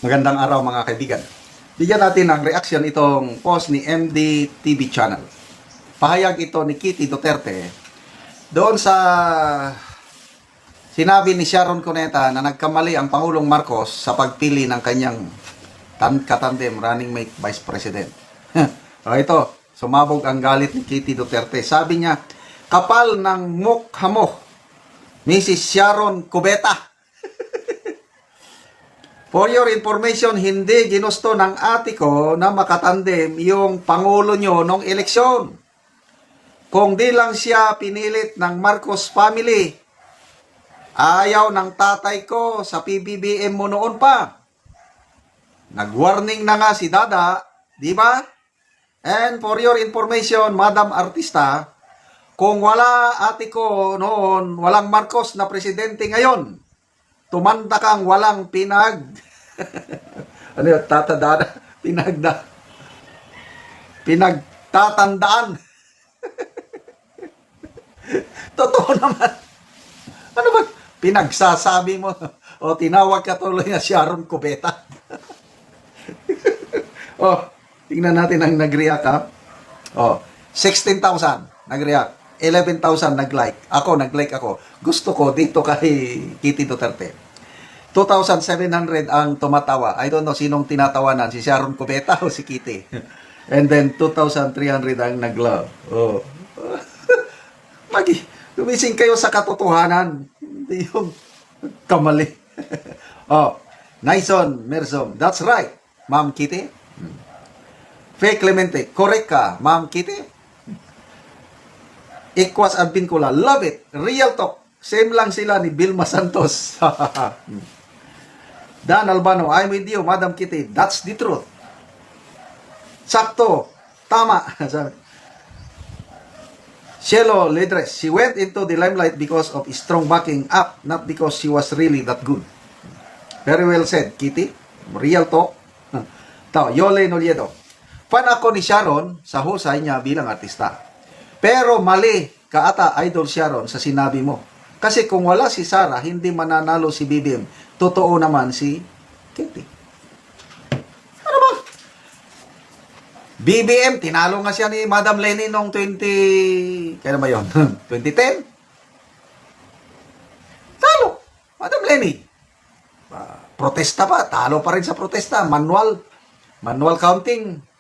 Magandang araw mga kaibigan. Bigyan natin ng reaction itong post ni MD TV Channel. Pahayag ito ni Kitty Duterte doon sa sinabi ni Sharon Cuneta na nagkamali ang Pangulong Marcos sa pagpili ng kanyang katandem running mate Vice President. Ito, sumabog ang galit ni Kitty Duterte. Sabi niya, kapal ng mukha mo, Mrs. Sharon Cubeta. For your information, hindi ginusto ng ate ko na makatandem yung Pangulo nyo nung eleksyon. Kung di lang siya pinilit ng Marcos family, ayaw ng tatay ko sa PBBM mo noon pa. Nag-warning na nga si Dada, di ba? And for your information, Madam Artista, kung wala ate ko noon, walang Marcos na presidente ngayon, tumanda kang walang ano yun, pinagtatandaan. Totoo naman. Ano ba pinagsasabi mo? O tinawag ka tuloy na Sharon Cubeta. Tingnan natin ang nag-react ha. 16,000 nag-react. 11,000 nag-like. Nag-like ako. Gusto ko dito kay Kitty Duterte. 2,700 ang tumatawa. I don't know sinong tinatawanan, si Sharon Cubeta o si Kitty. And then 2,300 ang nag-love. Gumising kayo sa katotohanan. Hindi yung kamali. Naison Mersom. That's right, Ma'am Kitty. Fake Clemente. Correct ka, Ma'am Kitty. Ikwas Advincula. Love it. Real talk. Same lang sila ni Vilma Santos. Dan Albano, I'm with you, Madam Kitty. That's the truth. Sakto. Tama. Shelo Ledres, she went into the limelight because of strong backing up, not because she was really that good. Very well said, Kitty. Real talk. Yole Noliedo. Fan ako ni Sharon sa husay niya bilang artista. Pero mali ka ata, Idol Sharon, sa sinabi mo. Kasi kung wala si Sara, hindi mananalo si BBM. Totoo naman si Kitty. Ano ba? BBM, tinalo nga siya ni Madam Lenny noong 20... Kaya ba yun? 2010? Talo. Madam Lenny. Protesta pa. Talo pa rin sa protesta. Manual counting.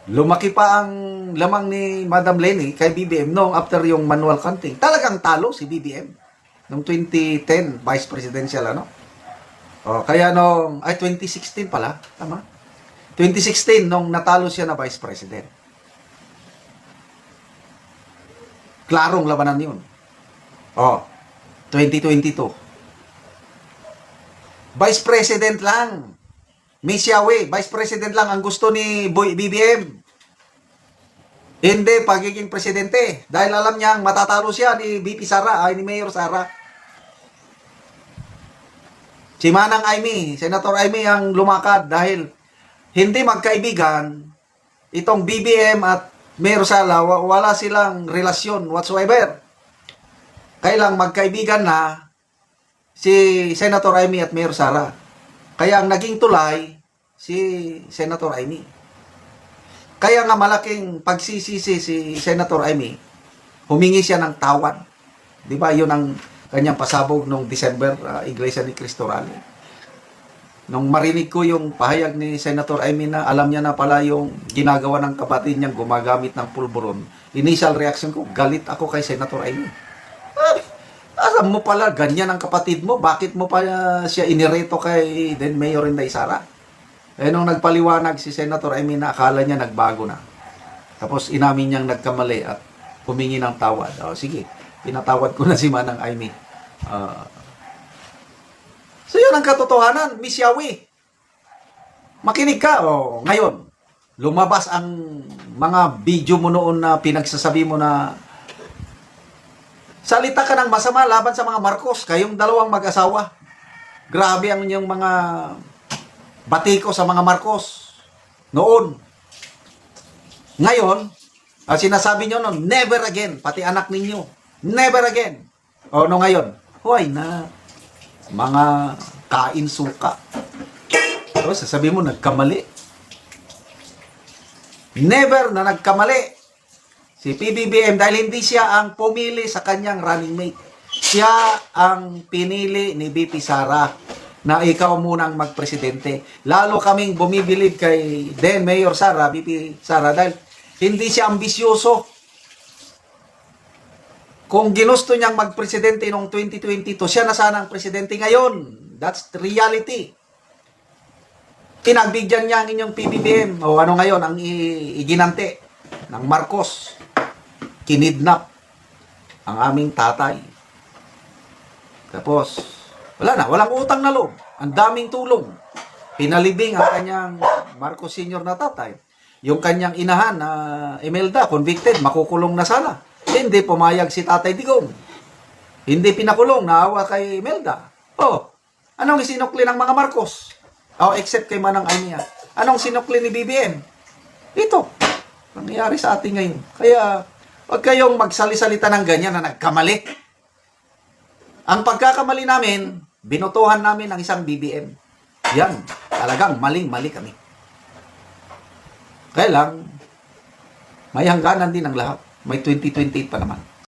Lumaki pa ang lamang ni Madam Lenny kay BBM noong after yung manual counting. Talagang talo si BBM. Noong 2010, Vice Presidential, kaya noong, 2016 pala, tama? 2016, nung natalo siya na Vice President. Klarong labanan yun. 2022. Vice President lang. Miss Yahweh, Vice President lang ang gusto ni BBM. Hindi pagiging presidente. Dahil alam niyang matatalo siya ni VP Sara, ni Mayor Sara. Si Manang Aimee, Senator Aimee ang lumakad dahil hindi magkaibigan itong BBM at Mayor Sara, wala silang relasyon whatsoever. Kailang magkaibigan na si Senator Aimee at Mayor Sara. Kaya ang naging tulay si Senator Aimee. Kaya nga malaking pagsisisi si Senator Aimee, humingi siya ng tawad. Di ba? Yun ang kanyang pasabog noong December, Iglesia ni Cristo Rally. Nung marinig ko yung pahayag ni Senator Aimee na alam niya na pala yung ginagawa ng kapatid niyang gumagamit ng pulburon, initial reaction ko, galit ako kay Senator Aimee. Alam mo pala, ganyan ang kapatid mo, bakit mo pa siya inireto kay then Mayor Inday Sara? Nung nagpaliwanag si Senator Aimee na akala niya nagbago na. Tapos inamin niyang nagkamali at humingi ng tawad. Sige, pinatawad ko na si Manang Aimee. So yun ang katotohanan, Miss Yahweh. Makinig ka. Ngayon, lumabas ang mga video mo noon na pinagsasabi mo na salita ka ng masama laban sa mga Marcos, kayong dalawang mag-asawa. Grabe ang inyong mga batiko sa mga Marcos noon. Ngayon, sinasabi nyo noon, never again, pati anak ninyo, never again. Ngayon, huway na, mga kain suka. Tapos sasabihin mo, nagkamali. Never na nagkamali si PBBM dahil hindi siya ang pumili sa kanyang running mate. Siya ang pinili ni VP Sara na ikaw munang magpresidente. Lalo kaming bumibilib kay then Mayor Sara, VP Sara, dahil hindi siya ambisyoso. Kung ginusto niyang magpresidente noong 2022, siya na sana ang presidente ngayon. That's the reality. Pinagbigyan niya ang inyong PBBM. O ano ngayon, ang iginante ng Marcos. Kinidnap ang aming tatay. Tapos, wala na, walang utang na loob. Ang daming tulong. Pinalibing ang kanyang Marcos Sr. na tatay. Yung kanyang inahan na Imelda, convicted, makukulong na sana. Hindi pumayag si Tatay Digong. Hindi pinakulong, naawa kay Imelda. Oh, anong isinukli ng mga Marcos? Oh, except kay Manang Aimee. Anong sinukli ni BBM? Ito. Nangyayari sa atin ngayon. Kaya, huwag kayong magsali-salita ng ganyan na nagkamali. Ang pagkakamali namin, binutuhan namin ang isang BBM. Yan. Talagang maling-mali kami. Kaya lang, may hangganan din ang lahat. May 2028 pa naman.